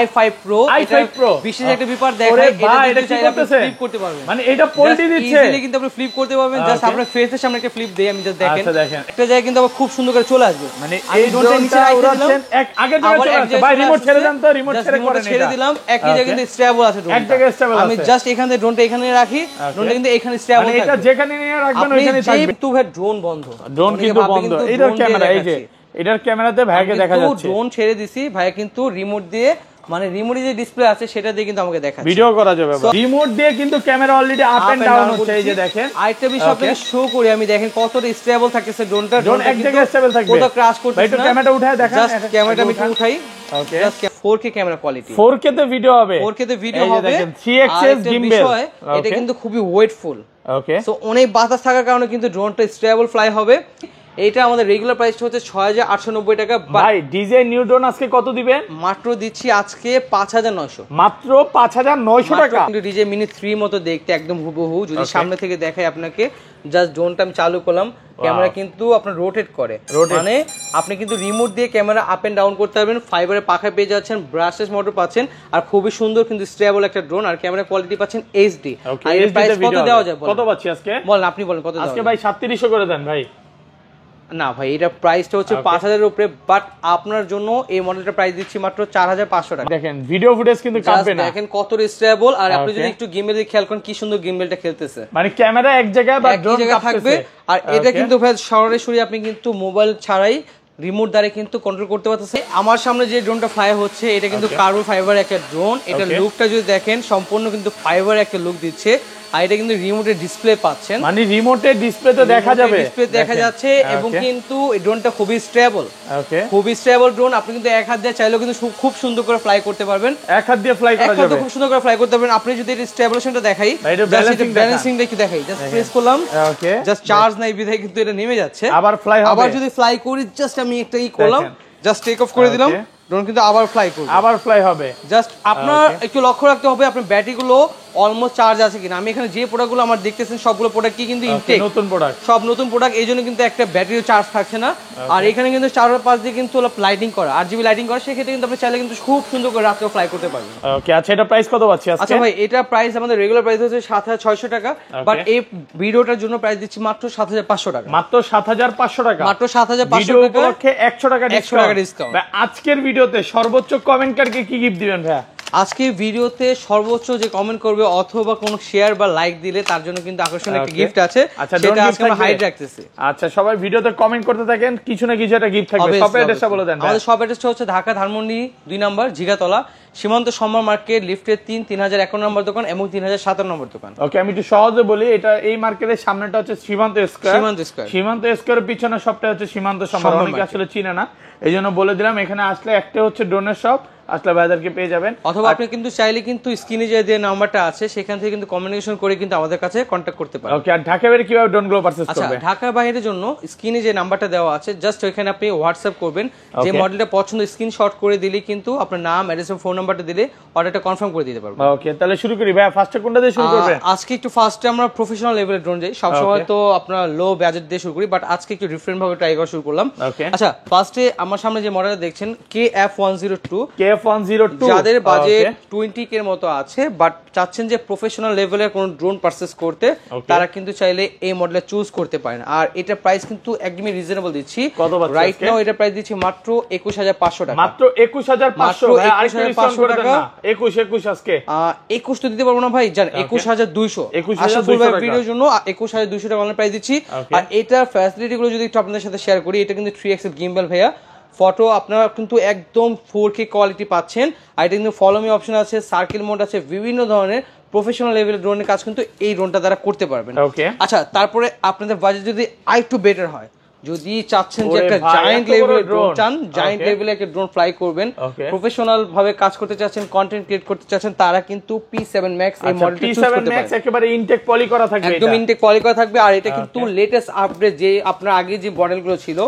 i5 Pro বিশেষ একটা ব্যাপার দেখাই এটা চাইলে আপনি ফ্লিপ করতে পারবেন মানে এটা পোল্টি দিচ্ছে ইজিলি কিন্তু আপনি ফ্লিপ করতে পারবেন জাস্ট আপনার ফেসের সামনে একটা ফ্লিপ দেই আমি জাস্ট দেখেন একটা জায়গা কিন্তু আবার খুব সুন্দর করে চলে আসবে মানে এই ড্রোনটা নিচে রাখছেন এক আগে চলে আসছে ভাই রিমোট ছেড়ে দেন তো রিমোট ছেড়ে দিলাম একই জায়গায় কিন্তু স্টেবল আছে ড্রোনটা এক জায়গায় স্টেবল আছে আমি জাস্ট এখান থেকে ড্রোনটা এখানে রাখি ড্রোনটা কিন্তু এখানে স্টেবল থাকবে মানে এটা যেখানে নিয়ে রাখবেন ওইখানেই থাকবে কিন্তু ভাই ড্রোন বন্ধ ড্রোন কিন্তু বন্ধ এটার ক্যামেরা এই যে এটার ক্যামেরাতে ভাইকে দেখা যাচ্ছে ড্রোন ছেড়ে দিছি ভাই কিন্তু রিমোট দিয়ে মানে রিমোটে যে ডিসপ্লে আছে সেটা দিয়ে কিন্তু আমাকে দেখাচ্ছে ভিডিও করা যাবে রিমোট দিয়ে কিন্তু camera already up and down হচ্ছে এই যে দেখেন আরেকটা বিষয় আপনাকে শো করি আমি দেখেন কতটা স্টেবল থাকতেছে ড্রোনটা ড্রোন এক জায়গায় স্টেবল থাকবে কোথাও ক্র্যাশ করতেছে না ভাই একটু ক্যামেরাটা উঠায় দেখান জাস্ট ক্যামেরাটা আমি উঠাই ওকে just 4K camera quality 4K তে ভিডিও হবে 4K তে ভিডিও হবে দেখেন 3xs গিম্বেল এটা কিন্তু খুবই ওয়েটফুল ওকে সো অনেক বাতাস থাকার কারণে কিন্তু ড্রোনটা স্টেবল ফ্লাই হবে এটা আমাদের রেগুলার প্রাইসটা হচ্ছে 6890 টাকা ভাই ডিজাইন নিউ ড্রোন আজকে কত দিবেন মাত্র দিচ্ছি আজকে 5900 মাত্র 5900 টাকা কিন্তু ডিজে মিনি 3 মতো দেখতে একদম হুবহু যদি সামনে থেকে দেখাই আপনাকে জাস্ট ড্রোনটা আমি চালু করলাম ক্যামেরা কিন্তু আপনার রোটেট করে মানে আপনি কিন্তু রিমোট দিয়ে ক্যামেরা আপ এন্ড ডাউন করতে পারবেন ফাইবারের পাখায় পেয়ে যাচ্ছেন ব্রাশলেস মোটর পাচ্ছেন আর খুবই সুন্দর কিন্তু স্টেবল একটা ড্রোন আর ক্যামেরা কোয়ালিটি পাচ্ছেন এইচডি আর এর প্রাইস কত দেওয়া যাবে কত পাচ্ছি আজকে বলেন আপনি বলেন কত আজকে ভাই 3700 করে দেন ভাই না ভাই এটা প্রাইসটা হচ্ছে 5000 এর উপরে বাট আপনার জন্য এই মডেলটা প্রাইস দিচ্ছি মাত্র 4500 টাকা দেখেন ভিডিও ফুটেজ কিন্তু কাঁপবে না দেখেন কত স্টেবল আর আপনি যদি একটু গিম্বেল দিয়ে খেয়াল করেন কি সুন্দর গিম্বেলটা খেলতেছে মানে ক্যামেরা এক জায়গায় বা ড্রোন থাকবে আর এটা কিন্তু ভাই সরাসরি আপনি কিন্তু মোবাইল ছাড়াই রিমোট দ্বারা কিন্তু কন্ট্রোল করতে পারতেছে আমার সামনে যে ড্রোনটা ফ্লাই হচ্ছে এটা কিন্তু কার্বন ফাইবার একটা ড্রোন এটা লুকটা যদি দেখেন সম্পূর্ণ কিন্তু ফাইবার একটা লুক দিচ্ছে আর এটা কিন্তু রিমোটের ডিসপ্লে পাচ্ছেন মানে রিমোটের ডিসপ্লেতে দেখা যাবে ডিসপ্লে দেখা যাচ্ছে এবং কিন্তু এই ড্রোনটা খুবই স্টেবল ওকে খুবই স্টেবল ড্রোন আপনি কিন্তু এক হাত দিয়ে চাইলেও কিন্তু খুব সুন্দর করে ফ্লাই করতে পারবেন এক হাত দিয়ে ফ্লাই করা যাবে খুব সুন্দর করে ফ্লাই করতে পারবেন আপনি যদি এর স্টেবলেশনটা দেখাই ব্যালেন্সিংটা একটু দেখাই জাস্ট প্রেস করলাম ওকে জাস্ট চার্জ নাই বিধায় কিন্তু এটা নেমে যাচ্ছে আবার ফ্লাই হবে আবার যদি ফ্লাই করি জাস্ট আমি একটা করলাম জাস্ট টেক অফ করে দিলাম ড্রোন কিন্তু আবার ফ্লাই করবে আবার ফ্লাই হবে জাস্ট আপনার একটু লক্ষ্য রাখতে হবে আপনার ব্যাটারিগুলো অলমোস্ট চার্জ আছে কিনা আমি এখানে যে প্রোডাক্টগুলো আমার দেখতেছেন সবগুলো প্রোডাক্ট কি কিন্তু ইনটেক নতুন প্রোডাক্ট সব নতুন প্রোডাক্ট এইজন্য কিন্তু একটা ব্যাটারি চার্জ থাকছে না আর এখানে কিন্তু চার্জার পাশ দিয়ে কিন্তু লাইটিং করা আরজিবি লাইটিং করা সেক্ষেত্রে কিন্তু আপনি চাইলে কিন্তু খুব সুন্দর করে রাতেও ফ্লাই করতে পারবেন ওকে আচ্ছা এটা প্রাইস কত পাচ্ছি আজকে আচ্ছা ভাই এটা প্রাইস আমাদের রেগুলার প্রাইস হচ্ছে 7600 টাকা বাট এই ভিডিওটার জন্য প্রাইস দিচ্ছি মাত্র 7500 টাকা মাত্র 7500 টাকা মাত্র 7500 ভিডিও উপলক্ষে 100 টাকা 100 টাকা ডিসকাউন্ট ভাই আজকের ভিডিওতে সর্বোচ্চ কমেন্টকারকে কি গিফট দিবেন ভাই আজকের ভিডিওতে সর্বোচ্চ যে কমেন্ট করবে অথবা কোনো শেয়ার বা লাইক দিলে তার জন্য কিন্তু আকর্ষণীয় একটা গিফট আছে সেটা আজকে আমরা হাইড রাখতেছি আচ্ছা সবাই ভিডিওতে কমেন্ট করতে থাকেন কিছু না কিছু একটা গিফট থাকবে শপ অ্যাড্রেসটা বলে দেন আমাদের শপ অ্যাড্রেসটা হচ্ছে ঢাকা ধানমন্ডি 2 নম্বর জিগাতলা সীমান্ত সম্মান মার্কেট লিফটের 3001 নম্বর দোকান এবং 3007 নম্বর দোকান ওকে আমি একটু সহজে বলি এটা এই মার্কেটের সামনেটা হচ্ছে সীমান্ত স্কয়ার সীমান্ত স্কয়ারের পিছনে শপটা হচ্ছে সীমান্ত সম্মান অনেকে আসলে চিনে না এইজন্য বলে দিলাম এখানে আসলে একটা হচ্ছে ড্রোনের শপ আসলে বাজারকে পেয়ে যাবেন অথবা আপনি কিন্তু চাইলে কিন্তু স্ক্রিনে যে নাম্বারটা আছে সেখান থেকে কিন্তু কমিউনিকেশন করে কিন্তু আমাদের কাছে কন্টাক্ট করতে পারেন ওকে আর ঢাকা বাইরে কিভাবে ড্রোনগুলো পারচেজ করবে আচ্ছা ঢাকা বাইরের জন্য স্ক্রিনে যে নাম্বারটা দেওয়া আছে জাস্ট ওখানে আপনি হোয়াটসঅ্যাপ করবেন যে মডেলটা পছন্দ স্ক্রিনশট করে দিলে কিন্তু আপনার নাম অ্যাড্রেস এবং ফোন নাম্বারটা দিলে অর্ডারটা কনফার্ম করে দিতে পারবো ওকে তাহলে শুরু করি ভাই ফার্স্টে কোনটা দিয়ে শুরু করবেন আজকে একটু ফার্স্টে আমরা প্রফেশনাল লেভেলের ড্রোন যাই সব সময় তো আপনার লো বাজেট দিয়ে শুরু করি বাট আজকে একটু ডিফারেন্ট ভাবে ট্রাই করা শুরু করলাম আচ্ছা ফার্স্টে আমার সামনে যে মডেলটা দেখছেন KF102 যাদের বাজেট 20k এর মতো আছে বাট চাচ্ছেন যে প্রফেশনাল লেভেলের কোন ড্রোন পারচেজ করতে তারা কিন্তু চাইলে এই মডেলটা চুজ করতে পারেন আর এটা প্রাইস কিন্তু একদমই রিজনেবল দিচ্ছি রাইট নাও এটা প্রাইস দিচ্ছি মাত্র 21500 টাকা মাত্র 21500 ভাই আর 21500 টাকা 21 আজকে 21 তো দিতে পারবো না ভাই জান 21200 আশাফুল ভাই ভিডিওর জন্য 21200 টাকা অনলাইন প্রাইস দিচ্ছি আর এটা ফ্যাসিলিটি গুলো যদি একটু আপনাদের সাথে শেয়ার করি এটা কিন্তু 3x গিম্বল ভাইয়া ফটো আপনারা কিন্তু একদম 4K কোয়ালিটি পাচ্ছেন আর এটা কিন্তু ফলো মি অপশন আছে সার্কেল মোড আছে বিভিন্ন ধরনের প্রফেশনাল লেভেলের ড্রোনের কাজ কিন্তু এই ড্রোনটা দ্বারা করতে পারবেন আচ্ছা তারপরে আপনাদের বাজেট যদি আরেকটু বেটার হয় যদি চাচ্ছেন যে একটা জায়ান্ট লেভেলের ড্রোন চান জায়ান্ট লেভেলে একটা ড্রোন ফ্লাই করবেন প্রফেশনাল ভাবে কাজ করতে চাচ্ছেন কন্টেন্ট ক্রিয়েট করতে চাচ্ছেন তারা কিন্তু P7 Max এই মডেলটা চুজ করতে পারেন P7 Max একেবারে ইনটেক পলি করা থাকবে একদম ইনটেক পলি করা থাকবে আর এটা কিন্তু লেটেস্ট আপডেট যে আপনার আগে যে মডেলগুলো ছিল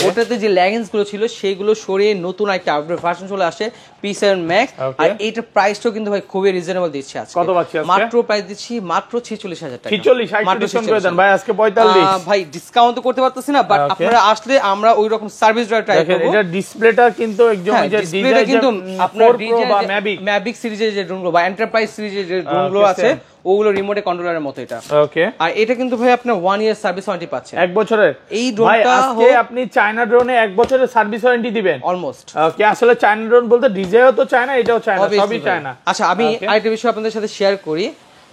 ওটাতে যে ল্যাগিংস গুলো ছিল সেগুলো সরিয়ে নতুন একটা আপডেট ভার্সন চলে আসে P7 Max আর এইটার প্রাইসটাও কিন্তু ভাই খুবই রিজনেবল দিচ্ছি আজকে। কত পাচ্ছি আজকে? মাত্র প্রাইস দিচ্ছি মাত্র 46000 টাকা। 46 মাত্র ডিসকাউন্ট করে দেন ভাই আজকে 45। ভাই ডিসকাউন্ট তো করতে পারতেছি না, বাট আপনারা আসলে আমরা ওই রকম সার্ভিস ড্রাইভ ট্রাই করব। এটা ডিসপ্লেটা কিন্তু একদম এই যে ডিসপ্লেটা কিন্তু আপনার বা ম্যাভিক সিরিজের যে ড্রোনগুলো বা এন্টারপ্রাইজ সিরিজের যে ড্রোনগুলো আছে ওগুলো রিমোটে কন্ট্রোলারের মতো এটা। ওকে। আর এটা কিন্তু ভাই আপনি 1 ইয়ার সার্ভিস ওয়ারেন্টি পাচ্ছেন। 1 বছরের এই ড্রোনটা আজকে আপনি চায়না ড্রোনে 1 বছরের সার্ভিস ওয়ারেন্টি দিবেন অলমোস্ট। ওকে, আসলে চায়না ড্রোন বলতে ডিজাইও তো চায়না, এটাও চায়না, সবই চায়না। আচ্ছা আমি আরেকটা বিষয় আপনাদের সাথে শেয়ার করি।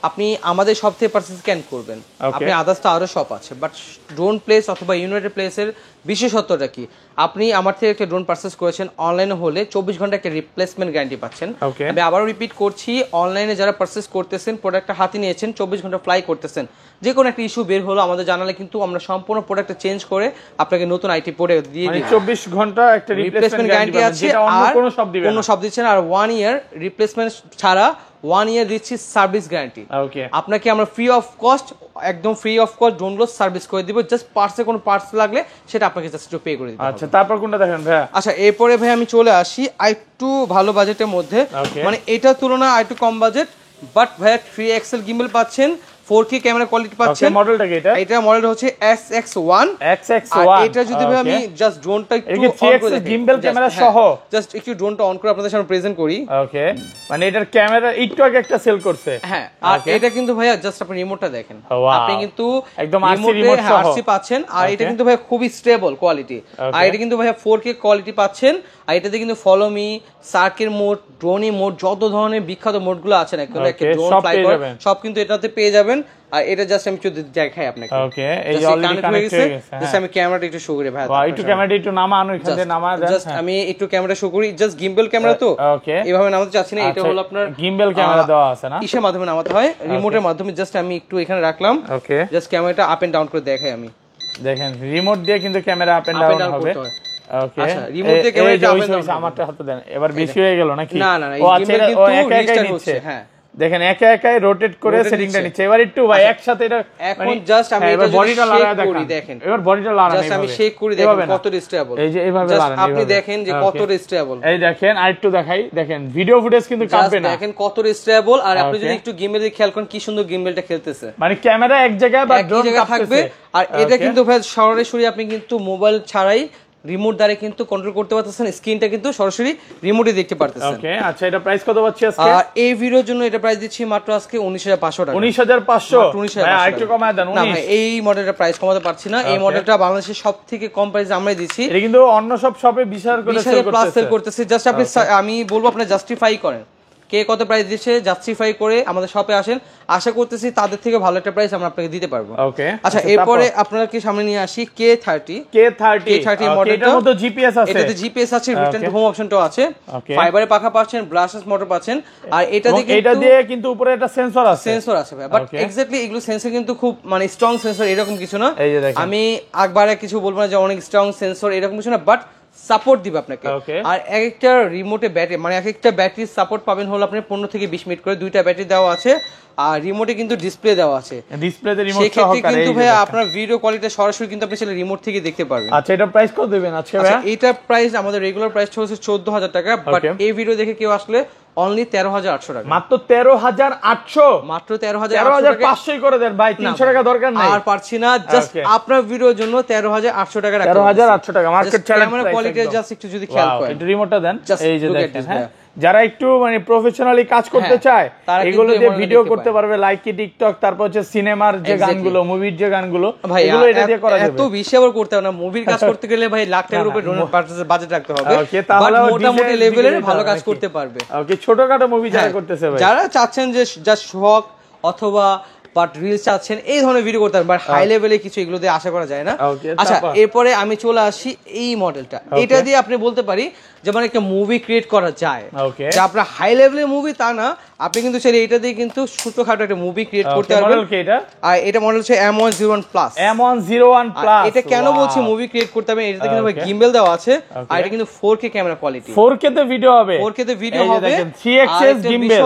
আপনি আমাদের সব থেকে পারচেজ স্ক্যান করবেন, আপনি আদার্স তো আরো শপ আছে, বাট ড্রোন প্লেস অথবা ইউনাইটেড প্লেসের বিশেষত্বটা কি, আপনি আমার থেকে একটা ড্রোন পারচেজ করেছেন অনলাইনে হলে 24 ঘন্টা একটা রিপ্লেসমেন্ট গ্যারান্টি পাচ্ছেন। আমি আবারও রিপিট করছি, অনলাইনে যারা পারচেজ করতেছেন, প্রোডাক্টটা হাতে নিয়েছেন, 24 ঘন্টা ফ্লাই করতেছেন, যে কোনো একটা ইস্যু বের হলো আমাদের জানালে কিন্তু আমরা সম্পূর্ণ প্রোডাক্টটা চেঞ্জ করে আপনাকে নতুন আইটি প্রোডাক্ট দিয়ে দিই। 24 ঘন্টা একটা রিপ্লেসমেন্ট গ্যারান্টি আছে, আর কোনো সব দিচ্ছেন আর 1 ইয়ার রিপ্লেসমেন্ট ছাড়া 1 ইয়ার দিচ্ছি সার্ভিস গ্যারান্টি। ওকে, আপনাকে আমরা ফ্রি অফ কস্ট, একদম ফ্রি অফ কস্ট ড্রোনগুলো সার্ভিস করে দিব। জাস্ট পার্টসে কোনো পার্টস লাগলে সেটা আপনাকে জাস্ট একটু পে করে দিতে হবে। আচ্ছা, তারপর কোনটা দেখেন ভাই? আচ্ছা, এরপরে ভাই আমি চলে আসি আরেকটু ভালো বাজেটের মধ্যে, মানে এটার তুলনায় আরেকটু কম বাজেট, বাট ভাইয়া 3XL গিম্বল পাচ্ছেন, 4K ক্যামেরা কোয়ালিটি পাচ্ছেন। মডেলটা কি এটা? এটা মডেলটা হচ্ছে SX1। আর এটা যদি ভাই আমি জাস্ট ড্রোনটা একটু অন করে দেখি, গিম্বল ক্যামেরা সহ জাস্ট একটু ড্রোনটা অন করে আপনাদের সামনে প্রেজেন্ট করি। ওকে, মানে এটার ক্যামেরা একটু আগে একটা সেল করছে। হ্যাঁ, আর এটা কিন্তু ভাইয়া জাস্ট আপনি রিমোটটা দেখেন, আপনি কিন্তু একদম রিমোট সহ আরসি পাচ্ছেন। আর এটা কিন্তু ভাইয়া খুবই স্টেবল কোয়ালিটি। আর এটা কিন্তু ভাইয়া 4K কোয়ালিটি পাচ্ছেন। আর এটাতে কিন্তু follow me, circle mode, dronie mode, যত ধরনের বিখ্যাত মোডগুলো আছে না ড্রোন ফ্লাই করে সব কিন্তু এটাতে পেয়ে যাবেন। আর এটা জাস্ট আমি একটু দেখাই আপনাকে। ওকে, এই অলরেডি কানেক্ট হয়ে গেছে। জাস্ট আমি ক্যামেরাটা একটু শো করি ভাই। একটু ক্যামেরাটা একটু নামানো, এখান থেকে নামা দেন। জাস্ট আমি একটু ক্যামেরা শো করি, জাস্ট গিম্বল ক্যামেরা তো এইভাবে নামাতে চাচ্ছি না। এটা হলো আপনার গিম্বল ক্যামেরা দেওয়া আছে না, ইসের মাধ্যমে নামাতে হয়, রিমোটের মাধ্যমে। জাস্ট আমি একটু এখানে রাখলাম, ওকে, জাস্ট ক্যামেরাটা আপ এন্ড ডাউন করে দেখাই আমি। দেখেন রিমোট দিয়ে কিন্তু ক্যামেরা আপ এন্ড ডাউন হবে। ওকে, আচ্ছা, রিমোট দিয়ে ক্যামেরাটা আপ এন্ড ডাউন। আমারটা হাতে দেন, এবার বেশি হয়ে গেল নাকি? না না, এই গিম্বল কিন্তু রিস্টার্ট হচ্ছে। হ্যাঁ, দেখেন একা একাই রোটেট করে সেটিংটা নিচ্ছে। এবার একটু ভাই একসাথে এটা এখন জাস্ট আমি এটা বডিটা লাগায় করি, দেখেন এবার বডিটা লাগানো, জাস্ট আমি শেক করি, দেখেন কত স্টেবল। এই যে এইভাবে লাগানো, আপনি দেখেন যে কত স্টেবল। এই দেখেন আরেকটু দেখাই, দেখেন ভিডিও ফুটেজ কিন্তু কাঁপবে না, দেখেন কত স্টেবল। আর আপনি যদি একটু গিম্বল দিয়ে খেয়াল করেন কি সুন্দর গিম্বলটা খেলতেছে, মানে ক্যামেরা এক জায়গায় বা ড্রোন থাকবে। আর এটা কিন্তু ভাই সরাসরি আপনি কিন্তু মোবাইল ছাড়াই রিমোট দ্বারা কিন্তু কন্ট্রোল করতে পারতেছেন, স্ক্রিনটা কিন্তু সরাসরি রিমোটে দেখতে পারতেছেন। ওকে, আচ্ছা এটা প্রাইস কত পাচ্ছি আজকে? আর এই ভিডিওর জন্য এটা প্রাইস দিচ্ছি মাত্র আজকে 19500 টাকা। 19500? ভাই একটু কমায় দেন। না ভাই, এই মডেলটা প্রাইস কমাতে পারছি না। এই মডেলটা বাংলাদেশের সবথেকে কম প্রাইসে আমরাই দিচ্ছি। এটা কিন্তু অন্য সব শপে 20000 করে সেল করতেছে। জাস্ট আপনি, আমি বলবো আপনি জাস্টিফাই করেন কে কত প্রাইস দিচ্ছে, জাস্টিফাই করে আমাদের শপে আসেন। আশা করতেছি তাদের থেকে ভালো একটা প্রাইস আমরা আপনাকে দিতে পারবো। ওকে, আচ্ছা এরপরে আপনারা কি সামনে নিয়ে আসি K30 মডেলটার মধ্যে জিপিএস আছে, এটাতে জিপিএস আছে, রিটার্ন টু হোম অপশনটাও আছে, ফাইবারে পাখা পাচ্ছেন, ব্রাশলেস মোটর পাচ্ছেন। আর এটা দিয়ে কিন্তু উপরে একটা সেন্সর আছে ভাই, বাট এক্স্যাক্টলি এগুলো সেন্সর কিন্তু খুব মানে স্ট্রং সেন্সর এরকম কিছু না। আমি একবারে কিছু বলবো না যে অনেক স্ট্রং সেন্সর এরকম কিছু না, বাট সাপোর্ট দিবে আপনাকে। আর একটা রিমোটে ব্যাটারি, মানে একটা ব্যাটারি সাপোর্ট পাবেন হলো আপনি 15 থেকে 20 মিনিট করে, দুইটা ব্যাটারি দেওয়া আছে। আর রিমোটে কিন্তু ডিসপ্লে দেওয়া আছে, ডিসপ্লেতে রিমোট সহকারে কিন্তু ভাই আপনার ভিডিও কোয়ালিটি সরাসরি কিন্তু আপনি চাইলে রিমোট থেকে দেখতে পারবেন। আচ্ছা এটা প্রাইস কত দিবেন আজকে ভাই? এটা প্রাইস আমাদের রেগুলার প্রাইস হচ্ছে 14000 টাকা, বাট এই ভিডিও দেখে কেউ আসলে অনলি 13800 টাকা। মাত্র 13800? মাত্র 13500 করে দেন ভাই, 300 টাকা দরকার নাই। আর পারছি না, জাস্ট আপনার ভিডিওর জন্য 13800 টাকা রাখা। 13800 টাকা market challenge price. Quality just একটু যদি খেয়াল করেন, একটু রিমোটটা দেন। এই যে দেখেন, হ্যাঁ যারা একটু মানে প্রফেশনালি কাজ করতে চায় এগুলো দিয়ে ভিডিও করতে পারবে, লাইক কি টিকটক, তারপর হচ্ছে সিনেমার যে গানগুলো, মুভির যে গানগুলো, এগুলো এটা দিয়ে করা যাবে। এত বেশি আবার করতে হবে না, মুভির কাজ করতে গেলে ভাই লাখ টাকার উপরে বাজেট রাখতে হবে, বাট মোটামুটি লেভেলের ভালো কাজ করতে পারবে। ওকে, ছোটখাটো মুভি যারা করতেছে ভাই, যারা চাচ্ছেন যে জাস্ট শখ অথবা বাট রিলস চাচ্ছেন এই ধরনের ভিডিও করতে পারবেন, বাট হাই লেভেলে কিছু এগুলো দিয়ে আশা করা যায় না। আচ্ছা এরপরে আমি চলে আসি এই মডেলটা, এটা দিয়ে আপনি বলতে পারি যেমন একটা মুভি ক্রিয়েট করা যায়, যা আপনার হাই লেভেলের মুভি তা না, আপনি কিন্তু চাইলে এটা দিয়ে কিন্তু ছোটখাটো একটা মুভি ক্রিয়েট করতে পারবেন। আর এটা মডেল হচ্ছে M101 প্লাস। M101 প্লাস, এটা কেন বলছি মুভি ক্রিয়েট করতে পারবেন, এটাতে কিন্তু গিম্বল দেওয়া আছে, আর এটা কিন্তু 4K ক্যামেরা কোয়ালিটি, 4K তে ভিডিও হবে, 4K তে ভিডিও হবে, 3xs গিম্বল।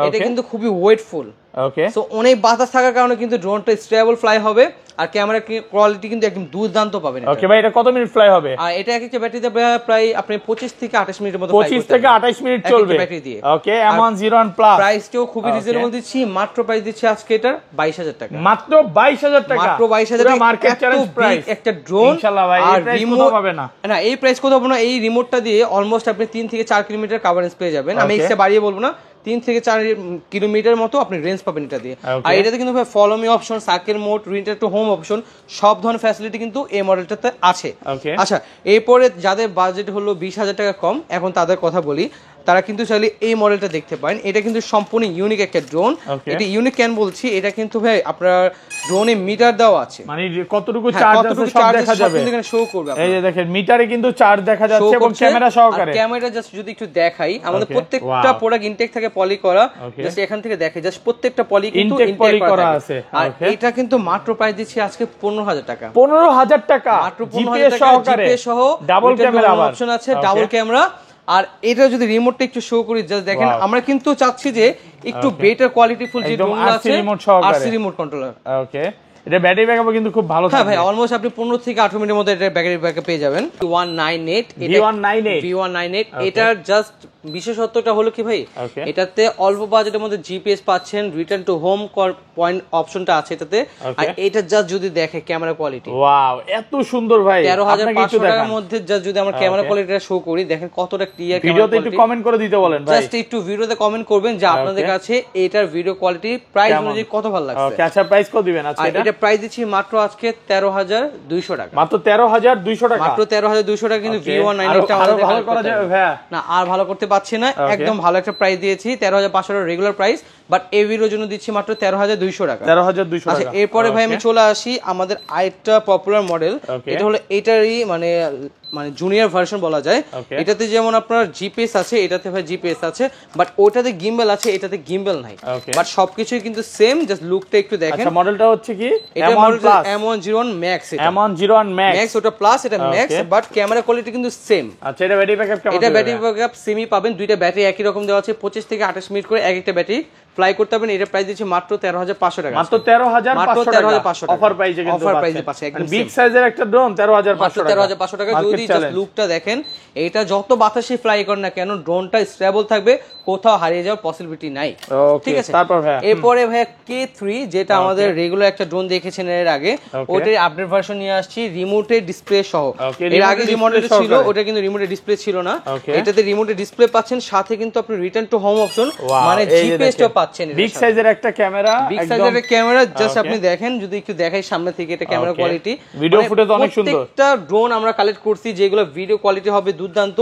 এটা কিন্তু খুবই ওয়েটফুল। ওকে, সো অনেক বাতাস থাকার কারণে কিন্তু ড্রোনটা স্টেবল ফ্লাই হবে। আর ক্যামেরা কোয়ালিটি কিন্তু একদম দুর্দান্ত পাবেন। ওকে ভাই, এটা কত মিনিট ফ্লাই হবে? আর এটা একটা ব্যাটারিতে প্রায় আপনি 25 থেকে 28 মিনিটের মতো 25 থেকে 28 মিনিট চলবে ব্যাটারি দিয়ে। ওকে, M101 প্লাস প্রাইসটাও খুবই রিজনেবল দিচ্ছি, মাত্র প্রাইস দিচ্ছি আজকে এটার 22,000 টাকা। মাত্র 22,000 টাকা, মাত্র 22,000 টাকা মার্কেট চ্যালেঞ্জ প্রাইস একটা ড্রোন। ইনশাআল্লাহ ভাই এই প্রাইস কোথাও পাবে না। না এই প্রাইস কোথাও পাবে না। এই রিমোটটা দিয়ে অলমোস্ট আপনি 3 থেকে 4 কিলোমিটার কভারেজ পেয়ে যাবেন। আমি এক্সট্রা বাড়িয়ে বলবো না, 3 থেকে 4 কিলোমিটার মতো আপনি রেঞ্জ পাবেন এটা দিয়ে। আর এটাতে কিন্তু follow me option, circle mode, return to home option সব ধরনের ফ্যাসিলিটি কিন্তু এই মডেলটাতে আছে। আচ্ছা, এরপরে যাদের বাজেট হলো 20,000 টাকা কম, এখন তাদের কথা বলি, তারা কিন্তু চাইলে এই মডেলটা দেখতে পারেন। এটা কিন্তু সম্পূর্ণ ইউনিক একটা ড্রোন। এটা ইউনিক কেন বলছি, এটা কিন্তু ভাই আপনার ড্রোনে মিটার দেওয়া আছে, মানে কতটুকু চার্জ আছে সব দেখা যাবে, এখানে শো করবে। এই যে দেখেন মিটারে কিন্তু চার্জ দেখা যাচ্ছে এবং ক্যামেরা সহকারে। ক্যামেরা জাস্ট যদি একটু দেখাই, আমাদের প্রত্যেকটা প্রোডাক্ট ইনটেক থাকে পলি করা, জাস্ট এখান থেকে দেখে জাস্ট প্রত্যেকটা পলি কিন্তু ইনটেক করা আছে। আর এটা কিন্তু মাত্র প্রাইস দিচ্ছি আজকে 15,000 টাকা। 15,000 টাকা মাত্র 15,000 টাকা, জিপিএস সহ ডাবল ক্যামেরা অপশন আছে, ডাবল ক্যামেরা। আর এটা যদি রিমোটটা একটু শো করি, জাস্ট দেখেন, আমরা কিন্তু চাচ্ছি যে একটু বেটার কোয়ালিটিফুল যে ড্রোন আছে, আরসি রিমোট কন্ট্রোলার। ওকে, এটা ব্যাটারি ব্যাকআপও কিন্তু খুব ভালো থাকে। হ্যাঁ ভাই, অলমোস্ট আপনি 15 থেকে 18 মিনিটের মধ্যে এটা ব্যাটারি ব্যাকআপ পেয়ে যাবেন। V198 এটার জাস্ট বিশেষত্বটা হলো কি ভাই, এটাতে অল্প বাজেটের মধ্যে জিপিএস পাচ্ছেন, রিটার্ন টু হোম পয়েন্ট অপশনটা আছে এটাতে। আর এটা জাস্ট যদি দেখে ক্যামেরা কোয়ালিটি, ওয়াও এত সুন্দর ভাই। 13,500 টাকার মধ্যে জাস্ট যদি আমরা ক্যামেরা কোয়ালিটিটা শো করি, দেখেন কতটা ক্লিয়ার। ভিডিওতে একটু কমেন্ট করে দিতে বলেন ভাই, জাস্ট একটু ভিডিওতে কমেন্ট করবেন যে আপনাদের কাছে এটার ভিডিও কোয়ালিটি প্রাইস অনুযায়ী কত ভালো লাগছে। ওকে, আচ্ছা প্রাইস কত দিবেন আজকে? এটা প্রাইস দিচ্ছি মাত্র আজকে 13,200 টাকা। মাত্র 13,200 টাকা, মাত্র 13,200 টাকা। কিন্তু V198 টা আমাদের ভালো করা যাবে ভাই না, আর ভালো করতে পারছি না। একদম ভালো একটা প্রাইস দিয়েছি, 13,500 রেগুলার প্রাইস, বাট এই ভিডিওর জন্য দিচ্ছি মাত্র 13,200 টাকা। 13,200 টাকা। আচ্ছা, এরপরে ভাই আমি চলে আসি আমাদের আরেকটা পপুলার মডেল। এটা হলো এটারই মানে জুনিয়র ভার্সন বলা যায়। এটাতে যেমন আপনার জিপিএস আছে, এটাতে ভাই জিপিএস আছে, বাট ওটাতে গিম্বল আছে, এটাতে গিম্বল নাই। বাট সবকিছুই কিন্তু সেম, জাস্ট লুকটা একটু দেখেন। আচ্ছা, মডেলটা হচ্ছে কি এটা মডেলটা M101 Max। এটা M101 Max, ওটা প্লাস, এটা ম্যাক্স, বাট ক্যামেরা কোয়ালিটি কিন্তু সেম। আচ্ছা, এটা ব্যাটারি ব্যাকআপ কেমন? এটা ব্যাটারি ব্যাকআপ সেমি পাবেন, দুইটা ব্যাটারি একই রকম দেওয়া আছে, 25 থেকে 28 মিনিট করে এক একটা ব্যাটারি ফ্লাই করতে পারবেন। এটা প্রাইস দিচ্ছে মাত্র 13,500 টাকা। মাত্র 13,500 টাকা অফার প্রাইসে কিন্তু অফার প্রাইসে পাচ্ছে একদম বিগ সাইজের একটা ড্রোন 13,500 টাকা। 13,500 টাকা। যদি জাস্ট লুকটা দেখেন, এটা যত বাতাসে ফ্লাই করেন না কেন, ড্রোনটা স্টেবল থাকবে, কোথাও হারিয়ে যাওয়ার পসিবিলিটি নাই। ঠিক আছে, তারপর ভাই এরপরে ভাই K3, যেটা আমাদের রেগুলার একটা ড্রোন দেখেছেন এর আগে, ওটার আপডেট ভার্সন নিয়ে আসছি রিমোটের ডিসপ্লে সহ। এর আগে যে মডেলটা ছিল ওটা কিন্তু রিমোটের ডিসপ্লে ছিল না, এটাতে রিমোটের ডিসপ্লে পাচ্ছেন, সাথে কিন্তু আপনি রিটার্ন টু হোম অপশন মানে জিপিএসটা পাচ্ছেন। বিগ সাইজের একটা ক্যামেরা, বিগ সাইজের ক্যামেরা, জাস্ট আপনি দেখেন, যদি একটু দেখাই সামনে থেকে, এটা ক্যামেরা কোয়ালিটি, ভিডিও ফুটেজ অনেক সুন্দর। প্রত্যেকটা ড্রোন আমরা কালেক্ট করছি যেগুলো ভিডিও কোয়ালিটি হবে দুর্দান্ত,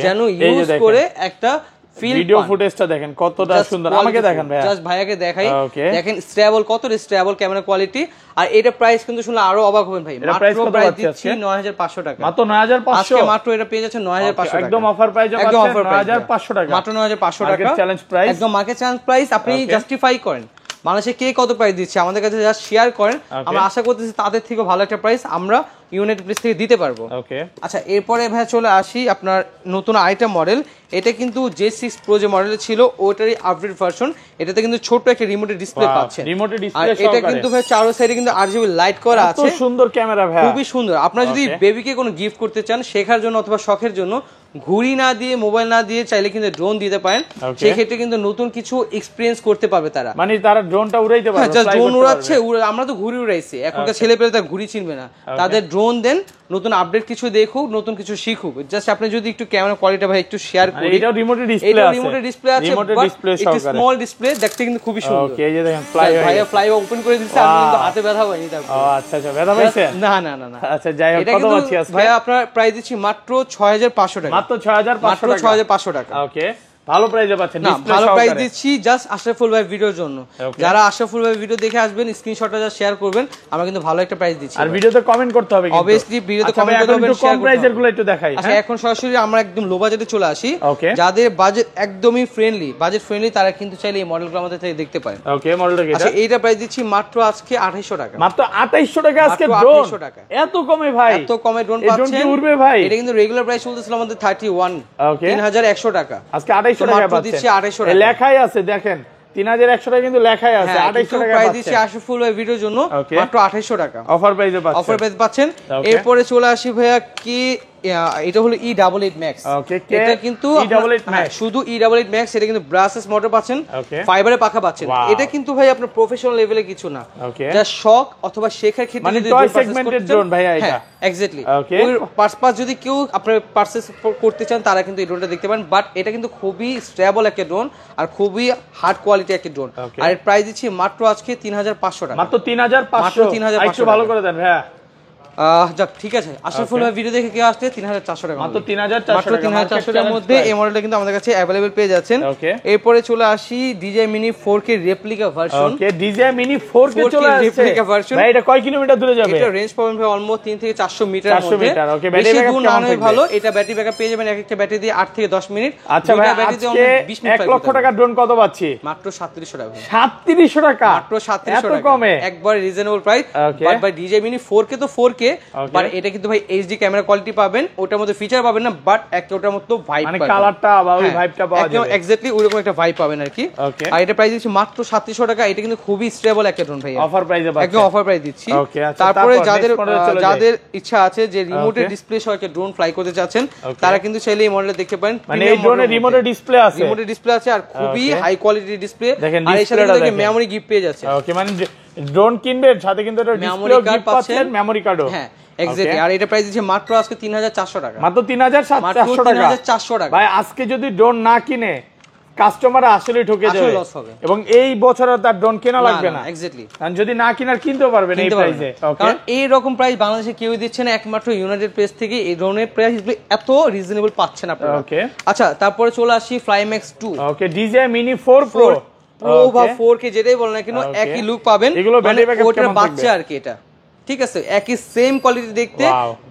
যেন ইউজ করে একটা ভিডিও ফুটেজটা দেখেন কতটা সুন্দর। আমাকে দেখেন ভাই, জাস্ট ভাইয়াকে দেখাই, দেখেন স্টেবল, কত স্টেবল ক্যামেরা কোয়ালিটি। আর এটা প্রাইস কিন্তু শুনলে আরো অবাক হবেন ভাই, মাত্র প্রাইস দিচ্ছি 9,500 টাকা। মাত্র 9,500 আজকে মাত্র এটা পেয়ে যাচ্ছে 9,500 টাকা, একদম অফার প্রাইস, একদম অফার প্রাইস 9,500 টাকা, মাত্র 9,500 টাকা চ্যালেঞ্জ প্রাইস, একদম মার্কেট চ্যালেঞ্জ প্রাইস। আপনি জাস্টিফাই করেন মানুষে কে কত প্রাইস দিচ্ছে, আমাদের কাছে জাস্ট শেয়ার করেন, আমরা আশা করতেছি তাদের থেকে ভালো একটা প্রাইস আমরা ইউনাইটেড প্লেস থেকে দিতে পারবো। আচ্ছা, এরপরে ভাই চলে আসি আপনার নতুন আইটেম মডেল। এটা কিন্তু J6 Pro যে মডেল ছিল ওটারই আপডেট ভার্সন। এটাতে কিন্তু ছোট একটা রিমোটের ডিসপ্লে পাচ্ছেন, রিমোটের ডিসপ্লে সহকারে। এটা কিন্তু ভাই চারো সাইডে কিন্তু RGB লাইট করা আছে, কত সুন্দর ক্যামেরা ভাই, খুবই সুন্দর। আপনারা যদি বেবিকে কোনো গিফট করতে চান, শেখার জন্য অথবা শখের জন্য, ঘুড়ি না দিয়ে, মোবাইল না দিয়ে চাইলে কিন্তু ড্রোন দিতে পারেন। সেই ক্ষেত্রে কিন্তু নতুন কিছু এক্সপেরিয়েন্স করতে পারবে তারা, মানে তারা ড্রোনটা উড়াইতে পারবে। জাস্ট ড্রোন উড়াচ্ছে, আমরা তো ঘুড়ি উড়াইছি, এখনকার ছেলেপেলে তার ঘুড়ি চিনবে না। তাদের ড্রোন দেন, নতুন আপডেট কিছু দেখুক, নতুন কিছু শিখুক। জাস্ট আপনি যদি একটু ক্যামেরা কোয়ালিটি ভাই একটু শেয়ার করি, এটাও রিমোটের ডিসপ্লে আছে, রিমোটের ডিসপ্লে আছে, একটু স্মল ডিসপ্লে, দেখতে কিন্তু খুবই সুন্দর। ওকে, এই যে দেখেন ফ্লাই ওপেন করে দিয়েছে, আমি কিন্তু হাতে ব্যথা হয়নি তারপর। আচ্ছা আচ্ছা, ব্যথা পাইছে? না না না না। আচ্ছা, যাই হোক, কত আছে আজকে ভাই? আপনার প্রাইস দিচ্ছি মাত্র 6,500 টাকা, মাত্র 6,500 টাকা। ওকে, ভালো প্রাইসে পাচ্ছেন, না ভালো প্রাইস দিচ্ছি জাস্ট আশরাফুল ভাই ভিডিওর জন্য। যারা আশরাফুল ভাই ভিডিও দেখে আসবেন, স্ক্রিনশটটা জাস্ট শেয়ার করবেন, আমরা কিন্তু ভালো একটা প্রাইস দিচ্ছি। আর ভিডিওতে কমেন্ট করতে হবে কিন্তু, অবভিয়াসলি ভিডিওতে কমেন্ট করতে হবে, কম প্রাইসের গুলো একটু দেখাই। আচ্ছা, এখন সরাসরি আমরা একদম লো বাজেটে চলে আসি। যাদের বাজেট একদমই বাজেট ফ্রেন্ডলি, তারা কিন্তু চাইলে এই মডেলগুলো আমাদের থেকে দেখতে পারেন। ওকে, মডেলটা কি? আচ্ছা, এইটা প্রাইস দিচ্ছি মাত্র আজকে 2,800 টাকা, মাত্র 2,800 টাকা আজকে ড্রোন। 2,800 টাকা, এত কমে ভাই? এত কমে ড্রোন পাচ্ছেন? কি উড়বে ভাই? এটা কিন্তু রেগুলার প্রাইস চলতেছিল আমাদের 31, 3,100 টাকা, আজকে 2,800 টাকা পাচ্ছেন। 2,800 টাকা লেখাই আছে দেখেন 3100 টাকা কিন্তু লেখাই আছে, 2800 টাকা প্রাইস দিচ্ছি আশরাফুল ভাই ভিডিওর জন্য মাত্র 2800 টাকা অফার প্রাইসে পাচ্ছেন। অফার প্রাইস পাচ্ছেন। এরপরে চলে আসি ভাইয়া কি এটা হলো E88 Max। এটা কিন্তু শুধু E88 Max, এটা কিন্তু ব্রাসেস মোটর পাচ্ছেন, ফাইবারে পাখা পাচ্ছেন। এটা কিন্তু ভাই আপনার প্রফেশনাল লেভেলে কিছু না, যা শখ অথবা শেখার ক্ষেত্রে মানে টয় সেগমেন্টের ড্রোন ভাইয়া এটা এক্স্যাক্টলি। ওই পারপাস যদি কেউ আপনার পারচেজ করতে চান তারা কিন্তু এই ড্রোনটা দেখতে পারেন, বাট এটা কিন্তু খুবই স্টেবল একটা ড্রোন আর খুবই হার্ড কোয়ালিটি একটা ড্রোন। আর এর প্রাইস দিচ্ছি মাত্র আজকে 3500 টাকা। মাত্র 3500। একটু ভালো করে দেন ভাইয়া। যাক ঠিক আছে, আশরাফুল ভাই ভিডিও দেখে কেউ আসলে 3400 টাকা, মাত্র 3400 টাকার মধ্যে এই মডেলটা কিন্তু আমাদের কাছে अवेलेबल পেয়ে যাচ্ছেন। এরপরে চলে আসি DJI Mini 4K replica version. Okay, DJI Mini 4K চলে আসছে রেপ্লিকা ভার্সন। ভাই এটা কয় কিলোমিটার দূরে যাবে? এটা রেঞ্জ পাবেন ভাই অলমোস্ট 3 থেকে 400 মিটারের মধ্যে। ওকে, ব্যাটারি ব্যাকআপ কেমন থাকবে? ভালো, এটা ব্যাটারি ব্যাকআপ পেয়ে যাবেন এক একটা ব্যাটারি দিয়ে 8 থেকে 10 মিনিট। আচ্ছা ভাই, আজকে 1 লক্ষ টাকা ড্রোন কত পাচ্ছি? মাত্র 3700 টাকা। 3700 টাকা, মাত্র 3700 টাকা, এত কমে? একবার রিজনেবল প্রাইস। বাট ভাই DJI Mini 4K তো 4K, বাট এটা কিন্তু ভাই এইচডি ক্যামেরা কোয়ালিটি পাবেন, ওটার মধ্যে ফিচার পাবেন না, বাট একটা ওটার মতো ভাইব মানে পাবেন, কালারটা বা ওই ভাইবটা পাওয়া যাবে এক্স্যাক্টলি ওইরকম একটা ভাইব পাবেন আর কি। আর এটা প্রাইস দিচ্ছি মাত্র 3700 টাকা। এটা কিন্তু খুবই স্টেবল একটা ড্রোন ভাই, অফার প্রাইসে পাচ্ছেন, একদম অফার প্রাইস দিচ্ছি। তারপরে যাদের ইচ্ছা আছে যে রিমোটের ডিসপ্লে সহ একটা ড্রোন ফ্লাই করতে চাচ্ছেন, তারা কিন্তু চাইলে এই মডেলটা দেখতে পারেন। মানে এই ড্রোনের রিমোটের ডিসপ্লে আছে, রিমোটের ডিসপ্লে আছে আর খুবই হাই কোয়ালিটির ডিসপ্লে, আর এর সাথে মেমরি গিফট পেয়ে যাচ্ছে। ওকে, মানে ড্রোন কিনবেন সাথে কিন্তু এটা ডিসপ্লেও গিফট পাচ্ছেন, মেমরি কার্ডও। হ্যাঁ এক্স্যাক্টলি। আর এটা প্রাইস দিচ্ছে মাত্র আজকে 3400 টাকা। মাত্র 3400 টাকা। 3400 টাকা ভাই আজকে যদি ড্রোন না কিনে কাস্টমার আসলে ঠকে যাবে, এবং এই বছর তার ড্রোন কেনা লাগবে না এক্স্যাক্টলি, কারণ যদি না কিনার কিনতে পারবেন এই প্রাইসে। কারণ এই রকম প্রাইস বাংলাদেশে কেউ দিচ্ছে না, একমাত্র ইউনাইটেড প্রেস থেকে এই ড্রোনের প্রাইস এত রিজনেবল পাচ্ছেন আপনারা। ওকে, আচ্ছা তারপরে চলে আসি FlyMax 2। ওকে, DJI Mini 4 Pro বা 4K যেটাই বলেন না কেন একই লুক পাবেন, এগুলো ব্যাটারি ব্যাকআপ ওটার বাচ্চা আর কি, এটা ঠিক আছে একই সেম কোয়ালিটি দেখতে,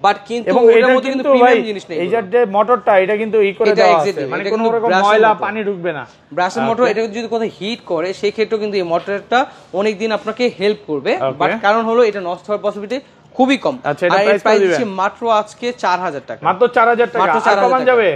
বাট কিন্তু ওটার মধ্যে কিন্তু প্রিমিয়াম জিনিস নেই। এই যে মোটরটা এটা কিন্তু ই করে দেওয়া আছে, মানে কোনো রকম ময়লা পানি ঢুকবে না। ব্রাশের মোটর, এটা যদি কোথাও হিট করে সেই ক্ষেত্রে কিন্তু এই মোটরটা অনেক দিন আপনাকে হেল্প করবে, বাট কারণ হলো এটা নষ্ট হওয়ার পসিবিলিটি খুবই কম। আর এর প্রাইস দিচ্ছি মাত্র আজকে 4000 টাকা। মাত্র 4000 টাকা। আর কমান যাবে?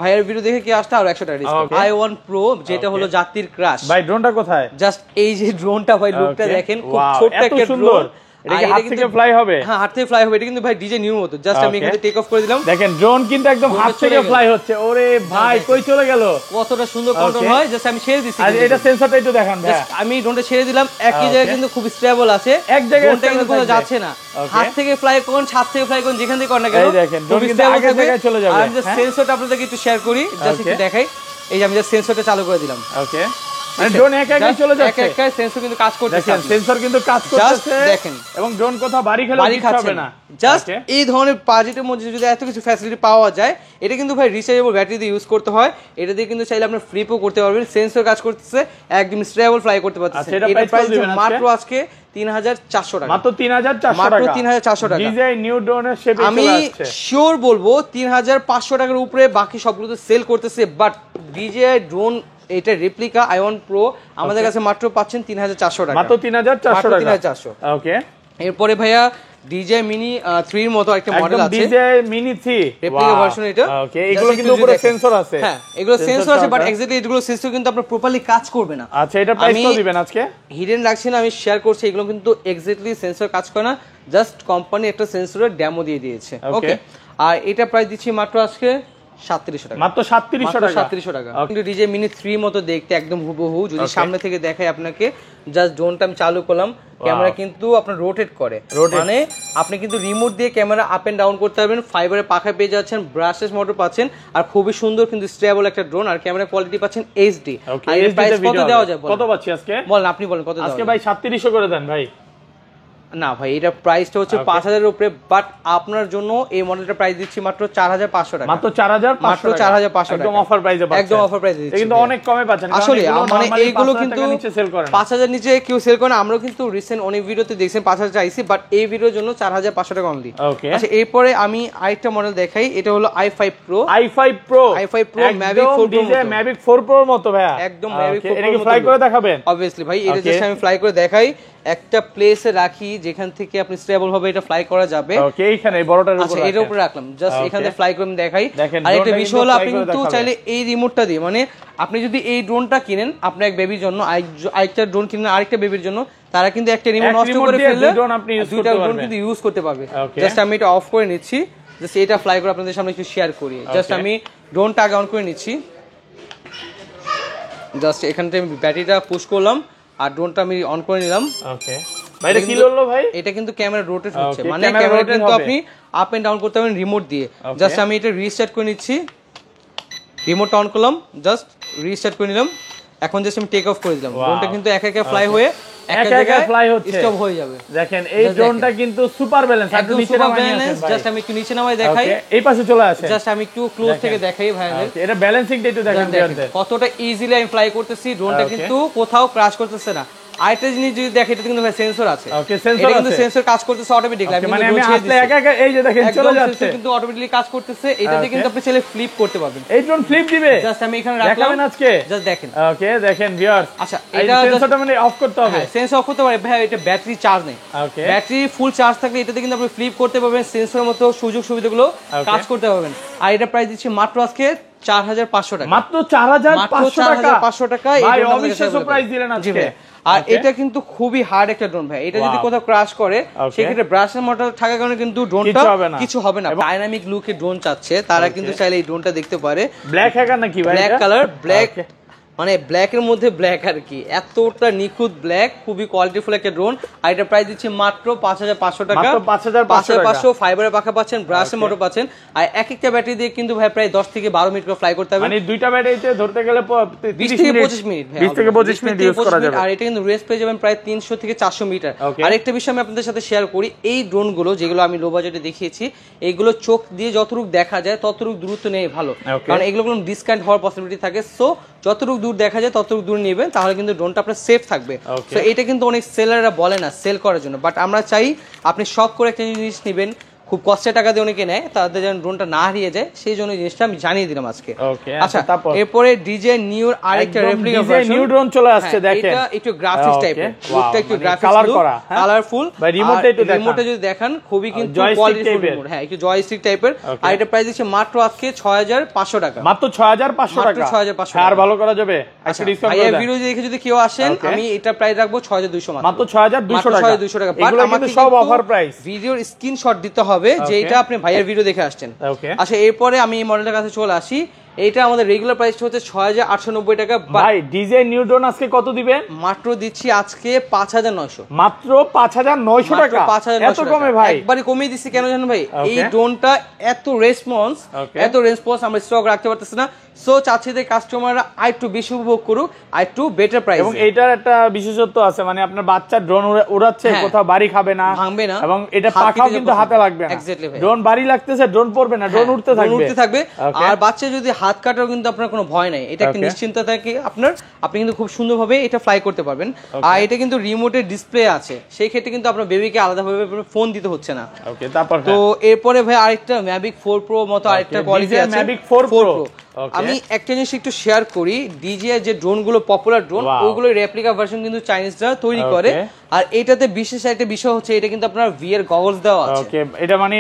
ভাইয়ের ভিডিও দেখে কি আসতে আরো 100 টাকা ডিসকাউন্ট। i1 Pro যেটা হলো জাতির ক্রাশ। ভাই ড্রোনটা কোথায়? জাস্ট এই যে ড্রোনটা ভাই লুকটা দেখেন, খুব ছোট একটা ড্রোন। এটা কি হাত থেকে ফ্লাই হবে? হ্যাঁ হাত থেকে ফ্লাই হবে। এটা কিন্তু ভাই ডিজে নিউ মতো, জাস্ট আমি এখানে টেক অফ করে দিলাম, দেখেন ড্রোন কিন্তু একদম হাত থেকে ফ্লাই হচ্ছে। ওরে ভাই কই চলে গেল, কতটা সুন্দর কন্ট্রোল হয়। জাস্ট আমি ছেড়ে দিছি, আর এটা সেন্সরটা একটু দেখান ভাই। আমি ড্রোনটা ছেড়ে দিলাম, একই জায়গায় কিন্তু খুব স্টেবল আছে, এক জায়গায় কিন্তু কোথাও যাচ্ছে না। হাত থেকে ফ্লাই করুন, ছাদ থেকে ফ্লাই করুন, যেখান থেকে করেন না কেন, এই দেখেন ড্রোন কিন্তু আগে জায়গায় চলে যাবে। আমি জাস্ট সেন্সরটা আপনাদেরকে একটু শেয়ার করি, জাস্ট একটু দেখাই। এই যে আমি জাস্ট সেন্সরটা চালু করে দিলাম। ওকে, মানে ড্রোন একাই চলে যাচ্ছে, একাই সেন্সর কিন্তু কাজ করতেছে। দেখেন সেন্সর কিন্তু কাজ করতেছে, দেখেন, এবং ড্রোন কোথাও বাড়ি খেলে কিছু হবে না। জাস্ট এই ধরনের বাজেটের মধ্যে যদি এত কিছু ফ্যাসিলিটি পাওয়া যায়, এটা কিন্তু ভাই রিচার্জেবল ব্যাটারি দিয়ে ইউজ করতে হয়। এটা দিয়ে কিন্তু চাইলে আপনি ফ্লিপও করতে পারবেন, সেন্সর কাজ করতেছে, একদম স্টেবল ফ্লাই করতে পারতেছেন। এটা প্রাইস মাত্র আজকে 3400 টাকা। মাত্র 3400 টাকা, মাত্র 3400 টাকা। ডিজাইন নিউ ড্রোনের শেপে চলে আসছে। আমি শিওর বলবো 3500 টাকার উপরে বাকি সবগুলো তো সেল করতেছে, বাট DJI ড্রোন এটা রেপ্লিকা i1 Pro আমাদের কাছে মাত্র পাচ্ছেন 3400 টাকা। মাত্র 3400 টাকা। 3400। ওকে, এরপরে ভাইয়া DJI Mini 3 এর মতো একটা মডেল আছে, DJI Mini 3 রেপ্লিকা ভার্সন এটা। ওকে, এগুলো কিন্তু উপরে সেন্সর আছে। হ্যাঁ এগুলো সেন্সর আছে, বাট এক্স্যাক্টলি এগুলো সেন্সর কিন্তু আপনার প্রপারলি কাজ করবে না। আচ্ছা, এটা প্রাইস কত দিবেন আজকে? হিডেন রাখছি না, আমি শেয়ার করছি। এগুলো কিন্তু এক্স্যাক্টলি সেন্সর কাজ করে না, জাস্ট কোম্পানি একটা সেন্সরের ডেমো দিয়ে দিয়েছে। ওকে, আর এটা প্রাইস দিচ্ছি মাত্র আজকে 3700 টাকা। মাত্র 3700 টাকা। 3700 টাকা। কিন্তু DJI Mini 3 মতো দেখতে একদম হুবহু। যদি সামনে থেকে দেখাই আপনাকে, জাস্ট ড্রোনটা আমি চালু করলাম, ক্যামেরা কিন্তু আপনার রোটেট করে, মানে আপনি কিন্তু রিমোট দিয়ে ক্যামেরা আপ এন্ড ডাউন করতে পারবেন, ফাইবারের পাখা পেয়ে যাচ্ছেন, ব্রাশেস মোটর পাচ্ছেন, আর খুবই সুন্দর কিন্তু স্টেবল একটা ড্রোন, আর ক্যামেরা কোয়ালিটি পাচ্ছেন HD। আর এর প্রাইস কত দেওয়া যায়? কত পাচ্ছি আজকে? বলেন, আপনি বলেন কত দেওয়া আজকে ভাই 3700 করে দেন ভাই। না ভাই, এটা প্রাইসটা হচ্ছে 5000 এর উপরে, বাট আপনার জন্য এই মডেলটা প্রাইস দিচ্ছি মাত্র 4500 টাকা। মাত্র 4500 টাকা, 4500 টাকা, একদম অফার প্রাইসে পাচ্ছেন, একদম অফার প্রাইসে দিচ্ছি। কিন্তু অনেক কমে পাচ্ছেন, আসলে মানে এইগুলো কিন্তু নিচে সেল করেন, 5000 নিচে কেউ সেল করে না। আমরা কিন্তু রিসেন্ট অনেক ভিডিওতে দেখছেন 5000 চাইছি, বাট এই ভিডিওর জন্য 4500 টাকা অনলি। ওকে, আচ্ছা এরপরে আমি আরেকটা মডেল দেখাই, এটা হলো i5 Pro। i5 Pro Mavic 4 Pro DJI Mavic 4 Pro এর মতো ভাই, একদম Mavic 4 Pro। এটা কি ফ্লাই করে দেখাবেন? অবভিয়াসলি ভাই, এটা জাস্ট আমি ফ্লাই করে দেখাই। একটা প্লেসে রাখি যেখান থেকে আপনি স্টেবল ভাবে এটা ফ্লাই করা যাবে। ওকে, এইখানে এই বড়টার উপর আচ্ছা এটার উপরে রাখলাম, জাস্ট এখান থেকে ফ্লাই করে দেখাই। আর একটা বিষয় হলো আপনি কিন্তু চাইলে এই রিমোটটা দিয়ে, মানে আপনি যদি এই ড্রোনটা কিনেন আপনার এক বেবির জন্য, আরেকটা ড্রোন কিনেন আরেকটা বেবির জন্য, তারা কিন্তু একটা রিমোট নষ্ট করে ফেললে দুইটা ড্রোন কিন্তু ইউজ করতে পারবে। জাস্ট আমি এটা অফ করে নিচ্ছি, জাস্ট এটা ফ্লাই করে আপনাদের সামনে একটু শেয়ার করি। জাস্ট আমি ড্রোনটা আগে অন করে নিচ্ছি, জাস্ট এখান থেকে ব্যাটারিটা পুশ করলাম আর ড্রোনটা আমি অন করে নিলাম। ওকে ভাই, এটা কি হলো ভাই? এটা কিন্তু ক্যামেরা রোটেট হচ্ছে, মানে ক্যামেরা কিন্তু আপনি আপ এন্ড ডাউন করতে পারবেন রিমোট দিয়ে। জাস্ট আমি এটা রিস্টার্ট করে নিচ্ছি, রিমোটটা অন করলাম, জাস্ট রিস্টার্ট করে নিলাম। এখন জাস্ট আমি টেক অফ করে দিলাম, ড্রোনটা কিন্তু একা একা ফ্লাই হয়ে একা ফ্লাই হচ্ছে, স্টপ হয়ে যাবে। দেখেন এই ড্রোনটা কিন্তু সুপার ব্যালেন্স, একদম সুপার ব্যালেন্স। জাস্ট আমি একটু নিচে নামাই দেখাই, এই পাশে চলে আসে, জাস্ট আমি একটু ক্লোজ থেকে দেখাই ভাই। এটা ব্যালেন্সিংটা একটু দেখেন কতটা ইজিলি আমি ফ্লাই করতেছি, ড্রোনটা কিন্তু কোথাও ক্র্যাশ করতেছে না। আরেকটা জিনিস যদি দেখেন, এটা কিন্তু সেন্সর আছে, এটা কিন্তু সেন্সর কাজ করতেছে অটোমেটিক্যালি। মানে আমি আসলে একা একা এই যে দেখেন চলে যাচ্ছে, কিন্তু অটোমেটিক্যালি কাজ করতেছে। এটাতে কিন্তু আপনি চাইলে ফ্লিপ করতে পারবেন, এই ড্রোন ফ্লিপ দিবে। জাস্ট আমি এখানে রাখলাম আজকে, জাস্ট দেখেন। ওকে দেখেন ভিউয়ার্স, আচ্ছা এটা সেন্সরটা মানে অফ করতে হবে, সেন্সর অফ করতে পারে ভাই। এটা ব্যাটারি চার্জ নেই, ব্যাটারি ফুল চার্জ থাকলে এটাতে কিন্তু আপনি ফ্লিপ করতে পারবেন, সেন্সরের মতো সুযোগ সুবিধাগুলো কাজ করতে পারবেন। আর এটা প্রাইস দিচ্ছি মাত্র আজকে 4500 টাকা, মাত্র 4500 টাকা। ভাই অবিশ্বাস্য প্রাইস দিলেন আজকে। আর এটা কিন্তু খুবই হার্ড একটা ড্রোন ভাই, এটা যদি কোথাও ক্র্যাশ করে সেক্ষেত্রে ব্রাশের মোটর থাকার কারণে কিন্তু ড্রোনটা কিছু হবে না। ডাইনামিক লুকে ড্রোন চাচ্ছে তারা কিন্তু চাইলে এই ড্রোনটা দেখতে পারে। ব্ল্যাক হ্যাকার নাকি ভাই? ব্ল্যাক কালার, ব্ল্যাক মানে ব্ল্যাকের মধ্যে ব্ল্যাক আর কি, এতটা নিখুঁত ব্ল্যাক, খুবই কোয়ালিটিফুল একটা ড্রোন। আর এটা প্রাইস দিচ্ছি মাত্র 5500 টাকা, 5500 ফাইবারের পাখা পাচ্ছেন, ব্রাশের মোটর পাচ্ছেন। আর এক একটা ব্যাটারি দিয়ে কিন্তু ভাই প্রায় 10 থেকে 12 মিনিট করে ফ্লাই করতে হবে, মানে দুইটা ব্যাটারিতে ধরতে গেলে 20 থেকে 25 মিনিট, 20 থেকে 25 মিনিট ইউজ করা যাবে। আর এটা কিন্তু রেস পেয়ে যাবেন প্রায় 300 থেকে 400 মিটার। আর একটা বিষয় আমি আপনাদের সাথে শেয়ার করি, এই ড্রোনগুলো যেগুলো আমি লো বাজেটে দেখিয়েছি, এইগুলো চোখ দিয়ে যতটুকু দেখা যায় ততটুকু দূরত্ব নেই ভালো, কারণ এগুলো কোনো ডিসকানেক্ট হওয়ার পসিবিলিটি থাকে। সো যতটুকু দূর দেখা যায় ততটুকু দূর নেবেন, তাহলে কিন্তু ড্রোনটা আপনার সেফ থাকবে। সো এটা কিন্তু অনেক সেলাররা বলে না সেল করার জন্য, বাট আমরা চাই আপনি শখ করে একটা জিনিস নেবেন, খুব কষ্টের টাকা দিয়ে অনেকে নেয়, তাদের যেন ড্রোনটা না হারিয়ে যায়, সেই জন্য জিনিসটা আমি জানিয়ে দিলাম আজকে। আচ্ছা এরপরে ডিজে নিউর আরেকটা রেপ্লিকা ভার্সন নিউ ড্রোন চলে আসছে, দেখেন এটা একটু গ্রাফিক্স টাইপের, লুকটা একটু গ্রাফিক্স কালার করা, কালারফুল। ভাই রিমোটটা একটু দেখেন, রিমোটটা যদি দেখেন খুবই কিন্তু কোয়ালিটিফুল রিমোট, হ্যাঁ একটু জয়স্টিক টাইপের। আর এটা প্রাইস দিচ্ছে মাত্র আজকে 6500 টাকা, মাত্র 6500 টাকা, 6500 আর ভালো করা যাবে। আচ্ছা ডিসকাউন্ট করে দেন, এই ভিডিও দেখে যদি কেউ আসেন আমি এটা প্রাইস রাখবো 6200 মাত্র 6200 টাকা, 6200 টাকা। বাট আমাকে সব অফার প্রাইস, ভিডিওর স্ক্রিনশট দিতে হবে যে এটা আপনি ভাইয়ের ভিডিও দেখে আসছেন। আচ্ছা এরপরে আমি এই মডেলটার কাছে চলে আসি, এইটা আমাদের রেগুলার প্রাইসটা হচ্ছে 6890 টাকা। ভাই ডিজে নিউ ড্রোন আজকে কত দিবেন? মাত্র দিচ্ছি আজকে 5900, মাত্র 5900 টাকা, এত কমে ভাই? একবারে কমিয়ে দিচ্ছি, কেন জানেন ভাই? এই ড্রোনটা এত রেসপন্স আমরা স্টক রাখতে পারতেছি না, সো চাচ্ছি যে কাস্টমাররা আরেকটু বেশি উপভোগ করুক, আরেকটু বেটার প্রাইস। এবং এটার একটা বিশেষত্ব আছে, মানে আপনার বাচ্চা ড্রোন উড়াচ্ছে, কোথাও বাড়ি খাবে না, ভাঙবে না, এবং এটা পাখাও কিন্তু হাতে লাগবে না। ড্রোন বাড়ি লাগতেছে, ড্রোন পড়বে না, ড্রোন উঠতে থাকবে। আর বাচ্চা যদি হাত কাটার কিন্তু আপনার কোনো ভয় নাই, এটা একটা নিশ্চিন্তা থাকে আপনার, আপনি কিন্তু খুব সুন্দরভাবে এটা ফ্লাই করতে পারবেন। আর এটা কিন্তু রিমোটের ডিসপ্লে আছে, সেই ক্ষেত্রে কিন্তু আপনার বেবিকে আলাদাভাবে ফোন দিতে হচ্ছে না। তো এরপরে ভাই আরেকটা ম্যাভিক 4 প্রো মতো আরেকটা কোয়ালিটি আছে, ম্যাভিক 4 প্রো। আমি একটা জিনিস একটু শেয়ার করি, ডিজিআই যে ড্রোনগুলো পপুলার ড্রোন, ওইগুলোর রেপ্লিকা ভার্সন কিন্তু চাইনিজরা তৈরি করে। আর এটাতে বিশেষ একটা বিষয় হচ্ছে এটা কিন্তু আপনার ভিআর গগলস দেওয়া আছে। ওকে, এটা মানে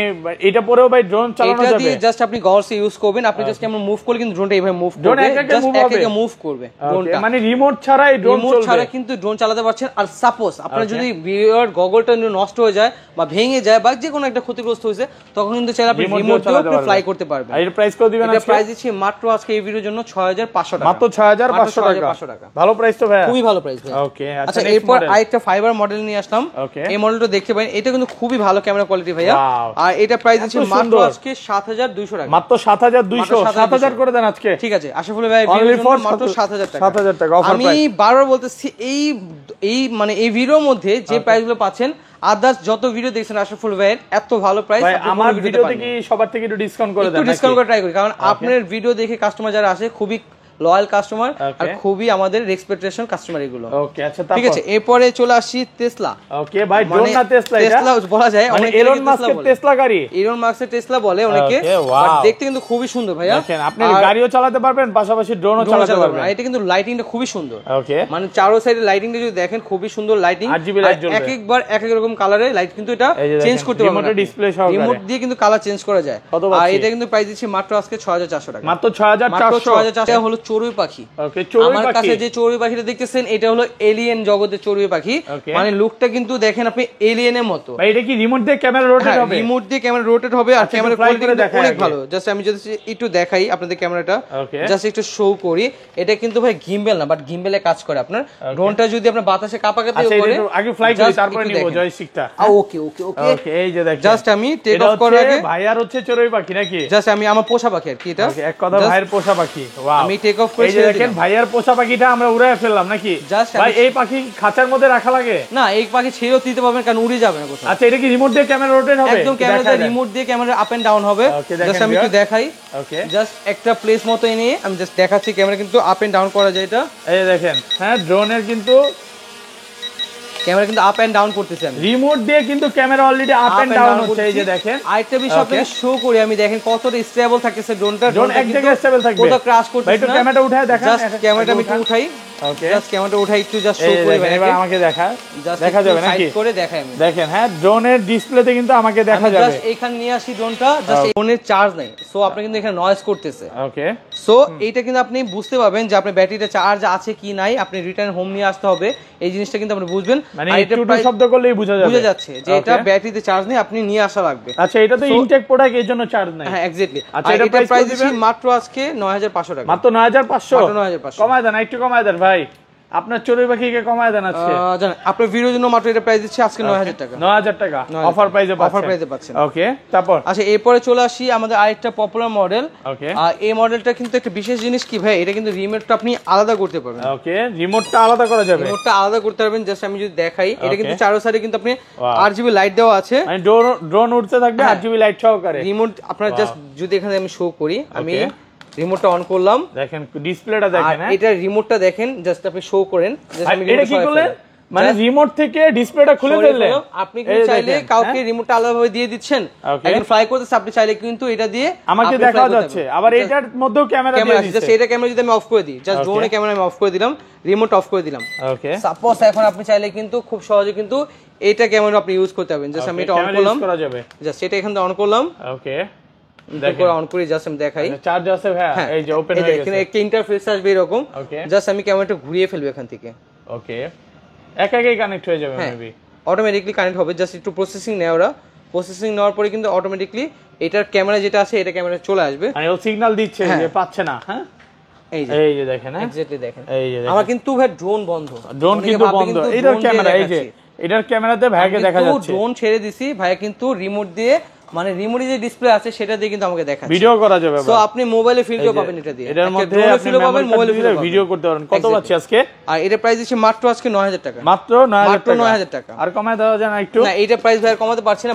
এটা পরেও ভাই ড্রোন চালানো যাবে, এটা দিয়ে জাস্ট আপনি গগলস ইউজ করবেন, আপনি জাস্ট কেমন মুভ করলে কিন্তু ড্রোনটা এইভাবে মুভ করবে, জাস্ট একা মুভ করবে ড্রোনটা, মানে রিমোট ছাড়া এই ড্রোন চলবে, রিমোট ছাড়া কিন্তু ড্রোন চালাতে পারছেন। আর সাপোজ আপনার যদি ভিআর গগলটা নষ্ট হয়ে যায় বা ভেঙে যায় বা যে কোনো একটা ক্ষতিগ্রস্ত হয়েছে, তখন কিন্তু চাইলে আপনি রিমোট দিয়ে আপনি ফ্লাই করতে পারবেন। এর প্রাইস কত দিবেন? এটা প্রাইস দিচ্ছি মাত্র আজকে এই ভিডিওর জন্য 6500 টাকা, মাত্র 6500 টাকা। ভালো প্রাইস তো ভাই, খুবই ভালো প্রাইস ভাই। ওকে আচ্ছা এরপর আরেকটা ফাইবার মডেল নিয়ে আসলাম, এই মডেলটা দেখতে পারেন, এটা কিন্তু খুবই ভালো ক্যামেরা কোয়ালিটি ভাইয়া। আর এটা প্রাইস দিচ্ছি মাত্র আজকে 7200 টাকা, মাত্র 7200, 7000 করে দেন আজকে। ঠিক আছে আশরাফুল ভাই, মাত্র 7000 টাকা, 7000 টাকা অফার প্রাইস। আমি বারবার বলতেছি এই মানে এই ভিডিওর মধ্যে যে প্রাইসগুলো পাচ্ছেন, আদার্স যত ভিডিও দেখছেন আশরাফুল ভাইয়ের এত ভালো প্রাইস আমার ভিডিওতে কি সবার থেকে একটু ডিসকাউন্ট করে দেন? একটু ডিসকাউন্ট করে ট্রাই করি, কারণ আপনার ভিডিও দেখে কাস্টমার যারা আসে খুবই লয়াল কাস্টমার আর খুবই আমাদের রেসপেক্টেশন কাস্টমার এগুলো। ওকে আচ্ছা ঠিক আছে, এরপরে চলে আসি টেসলা। ওকে ভাই ড্রোন না টেসলা, এটা টেসলা বলা যায়, মানে এলন মাস্কের টেসলা গাড়ি, এলন মাস্কের টেসলা বলে অনেকে, বাট দেখতে কিন্তু খুবই সুন্দর ভাইয়া। দেখেন আপনি গাড়িও চালাতে পারবেন, পাশাপাশি ড্রোনও চালাতে পারবেন। এটা কিন্তু লাইটিংটা খুবই সুন্দর। ওকে মানে চারো সাইডে লাইটিংটা যদি দেখেন খুবই সুন্দর লাইটিং, এক একবার এক এক রকম কালারে লাইট কিন্তু এটা চেঞ্জ করতে পারবেন, রিমোট ডিসপ্লে সহকারে, রিমোট দিয়ে কিন্তু কালার চেঞ্জ করা যায়। আর এটা কিন্তু প্রাইস দিচ্ছি মাত্র আজকে 6400 টাকা, মাত্র 6400 হলো চড়ুই পাখি। ওকে চড়ুই পাখি, আমার কাছে যে চড়ুই পাখিটা দেখতেছেন এটা হলো এলিয়েন জগতের চড়ুই পাখি, মানে লুকটা কিন্তু দেখেন আপনি এলিয়েনের মতো। ভাই এটা কি রিমোট দিয়ে ক্যামেরা রোটেট হবে? রিমোট দিয়ে ক্যামেরা রোটেট হবে, আর ক্যামেরা কোয়ালিটি অনেক ভালো। জাস্ট আমি যদি একটু দেখাই আপনাদের ক্যামেরাটা, জাস্ট একটু শো করি, এটা কিন্তু ভাই গিম্বেল না, বাট গিম্বেলে কাজ করে। আপনার ড্রোনটা যদি আপনার বাতাসে কাঁপাকাঁপি করে, আগে ফ্লাই করি তারপরে নিব জয়স্টিকটা। ওকে ওকে ওকে ওকে এই যে দেখেন, জাস্ট আমি টেক অফ করার আগে ভাই আর হচ্ছে চড়ুই পাখি নাকি? জাস্ট আমি আমার পোষা পাখি আর কি, এটা এক কথা ভাইয়ের পোষা পাখি। ওয়াও, আমি টেক অফ করে এই যে দেখেন ভাইয়ার পোষা পাখিটা আমরা উড়ায় ফেললাম নাকি? ভাই এই পাখি খাঁচার মধ্যে রাখা লাগে না? এই পাখি ছেড়েও দিতে পারবেন, কারণ উড়ে যাবে না কোথাও। আচ্ছা এটা কি রিমোট দিয়ে ক্যামেরা রোটেট হবে? একদম ক্যামেরা রিমোট দিয়ে ক্যামেরা আপ এন্ড ডাউন হবে। জাস্ট আমি একটু দেখাই, ওকে জাস্ট একটা প্লেস মতো এনে আমি জাস্ট দেখাচ্ছি, ক্যামেরা কিন্তু আপ এন্ড ডাউন করা যায়। এটা এই দেখেন, হ্যাঁ ড্রোনের কিন্তু ক্যামেরা কিন্তু আপ এন্ড ডাউন করতেছি আমি, রিমোট দিয়ে কিন্তু camera already up and down হচ্ছে। এই যে দেখেন, আরেকটা বিষয় আপনাকে শো করি আমি, দেখেন কতটা স্টেবল থাকতেছে ড্রোনটা, ড্রোন এক জায়গায় স্টেবল থাকবে, কোথাও ক্র্যাশ করতেছে না। ভাই একটু ক্যামেরাটা উঠায় দেখান, জাস্ট ক্যামেরাটা আমি একটু উঠাই, ওকে জাস্ট ক্যামেরাটা উঠাই একটু, জাস্ট শো করি ভাই, এবার আমাকে দেখা যাবে নাকি? সাইড করে দেখাই আমি, দেখেন হ্যাঁ ড্রোনের ডিসপ্লেতে কিন্তু আমাকে দেখা যাবে। জাস্ট এখানে নিয়ে আসি ড্রোনটা, জাস্ট ফোনের চার্জ নাই, সো আপনি কিন্তু এখানে নয়েজ করতেছে। ওকে সো এইটা কিন্তু আপনি বুঝতে পারবেন যে আপনার ব্যাটারিটা চার্জ আছে কি নাই, আপনি রিটার্ন হোম নিয়ে আসতে হবে, এই জিনিসটা কিন্তু আপনি বুঝবেন। মানে একটু শব্দ করলেই বোঝা যাচ্ছে যে এটা ব্যাটারিতে চার্জ নেই, আপনি নিয়ে আসা লাগবে। আচ্ছা এটা তো ইনটেক প্রোডাক্ট, এর জন্য চার্জ নাই। হ্যাঁ এক্স্যাক্টলি। আচ্ছা এটা প্রাইস দিবেন মাত্র আজকে 9500 টাকা, মাত্র 9500, মাত্র 9500। কমায় দেন, একটু কমায় দেন ভাই, আপনার চড়ুই পাখিকে কমায় দেন আজকে। জানেন আপনার ভিডিওর জন্য মাত্র এটা প্রাইস দিচ্ছি আজকে 9000 টাকা, 9000 টাকা অফার প্রাইসে পাচ্ছেন। ওকে তারপর আচ্ছা এরপরে চলে আসি আমাদের আরেকটা পপুলার মডেল। ওকে আর এই মডেলটা কিন্তু একটা বিশেষ জিনিস কি ভাই, এটা কিন্তু রিমোটটা আপনি আলাদা করতে পারবেন। ওকে রিমোটটা আলাদা করা যাবে, রিমোটটা আলাদা করতে পারবেন। জাস্ট আমি যদি দেখাই, এটা কিন্তু চারো সাইডে কিন্তু আপনি RGB লাইট দেওয়া আছে, মানে ড্রোন উড়তে থাকবে RGB লাইট সহকারে। রিমোট আপনার জাস্ট যদি এখানে আমি শো করি, আমি রিমোটটা অন করলাম, দেখেন ডিসপ্লেটা দেখেন, এটা রিমোটটা দেখেন, জাস্ট আপনি শো করেন, এটা কি করলেন মানে রিমোট থেকে ডিসপ্লেটা খুলে ফেললেন। আপনি কি চাইলে কাউকে রিমোটটা আলাদাভাবে দিয়ে দিচ্ছেন, একজন ফ্লাই করতেছে, আপনি চাইলে কিন্তু এটা দিয়ে আমাকে দেখা যাচ্ছে, আবার এটার মধ্যেও ক্যামেরা দিয়ে দিচ্ছে। জাস্ট এটা ক্যামেরা যদি আমি অফ করে দিই, জাস্ট ড্রোনের ক্যামেরা আমি অফ করে দিলাম, রিমোট অফ করে দিলাম। ওকে সাপোজ এখন আপনি চাইলে কিন্তু খুব সহজে কিন্তু এটা ক্যামেরা আপনি ইউজ করতে পারবেন। জাস্ট আমি এটা অন করলাম, জাস্ট এটা এখান থেকে অন করলাম, ওকে দেখো অন করে জাস্ট আমি দেখাই, চার্জ আছে ভাই, এই যে ওপেন হয়ে গেছে, এখানে একটা ইন্টারফেস আসবে এরকম। জাস্ট আমি ক্যামেরাটা ঘুরিয়ে ফেলবো এখান থেকে, ওকে একাই কানেক্ট হয়ে যাবে, মেবি অটোমেটিক্যালি কানেক্ট হবে। জাস্ট একটু প্রসেসিং নেয়, ওরা প্রসেসিং নেওয়ার পরে কিন্তু অটোমেটিক্যালি এটার ক্যামেরা যেটা আছে এটা ক্যামেরা চলে আসবে, মানে ও সিগন্যাল দিচ্ছে যে পাচ্ছে না। হ্যাঁ এই যে দেখেন, এক্স্যাক্টলি দেখেন, এই যে আমার কিন্তু ভাই ড্রোন বন্ধ, ড্রোন কিন্তু বন্ধ, এটার ক্যামেরা এই যে এটার ক্যামেরাতে ভাইকে দেখা যাচ্ছে, ড্রোন ছেড়ে দিছি ভাই, কিন্তু রিমোট দিয়ে মানে রিমোটে যে ডিসপ্লে আছে সেটা দিয়ে কিন্তু আমাকে দেখাচ্ছে, ভিডিও করা যাবে। সো আপনি মোবাইলে ফিল্ডও পাবেন, এটা দিয়ে এটার মধ্যে আপনি মোবাইলে ভিডিও করতে পারেন। কত পাচ্ছি আজকে? আর এটা প্রাইস দিচ্ছি মাত্র আজকে 9000 টাকা, মাত্র 9000 টাকা। টাকা। আর কমায় দেওয়া যায় না একটু? না এটা প্রাইস ভাই কমাতে পারছি না,